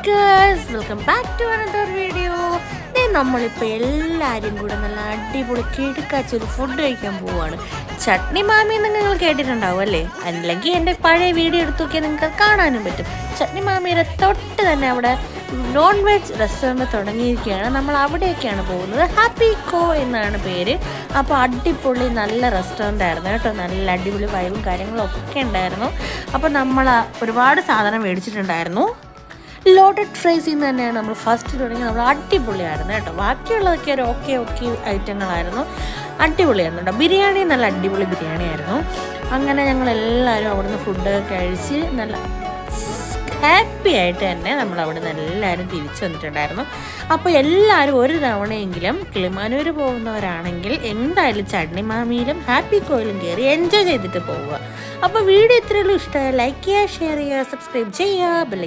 guys, welcome back to another video. നമ്മളിപ്പോൾ എല്ലാവരും കൂടെ നല്ല അടിപൊളി കിടുക്കാച്ചൊരു ഫുഡ് കഴിക്കാൻ പോവുകയാണ്. ചട്നി മാമി എന്ന് നിങ്ങൾ കേട്ടിട്ടുണ്ടാവും അല്ലേ? അല്ലെങ്കിൽ എൻ്റെ പഴയ വീഡിയോ എടുത്ത് നോക്കിയാൽ നിങ്ങൾക്ക് കാണാനും പറ്റും. ചട്നി മാമിയുടെ തൊട്ട് തന്നെ അവിടെ നോൺ വെജ് റെസ്റ്റോറൻറ്റ് തുടങ്ങിയിരിക്കുകയാണ്. നമ്മൾ അവിടേക്കാണ് പോകുന്നത്. ഹാപ്പി കോ എന്നാണ് പേര്. അപ്പോൾ അടിപൊളി നല്ല റെസ്റ്റോറൻ്റ് ആയിരുന്നു കേട്ടോ. നല്ല അടിപൊളി വൈബും കാര്യങ്ങളും ഒക്കെ ഉണ്ടായിരുന്നു. അപ്പോൾ നമ്മൾ ഒരുപാട് സാധനം മേടിച്ചിട്ടുണ്ടായിരുന്നു. ലോഡഡ് ഫ്രൈസിൽ നിന്ന് തന്നെയാണ് നമ്മൾ ഫസ്റ്റ് തുടങ്ങി. നമ്മൾ അടിപൊളിയായിരുന്നു കേട്ടോ. ബാക്കിയുള്ളതൊക്കെ ഒരു ഓക്കെ ഐറ്റങ്ങളായിരുന്നു. അടിപൊളിയായിരുന്നു കേട്ടോ. ബിരിയാണി നല്ല അടിപൊളി ബിരിയാണി ആയിരുന്നു. അങ്ങനെ ഞങ്ങളെല്ലാവരും അവിടുന്ന് ഫുഡ് കഴിച്ച് നല്ല ഹാപ്പി ആയിട്ട് തന്നെ നമ്മൾ അവിടെ നിന്ന് എല്ലാവരും തിരിച്ചു വന്നിട്ടുണ്ടായിരുന്നു. അപ്പോൾ എല്ലാവരും ഒരു തവണയെങ്കിലും കിളിമാനൂർ പോകുന്നവരാണെങ്കിൽ എന്തായാലും ചട്നി മാമിയിലും ഹാപ്പി കോയിലും കയറി എൻജോയ് ചെയ്തിട്ട് പോവുക. അപ്പോൾ വീഡിയോ ഇത്രയുള്ളൂ. ഇഷ്ടമായ ലൈക്ക് ചെയ്യുക, ഷെയർ ചെയ്യുക, സബ്സ്ക്രൈബ് ചെയ്യുക.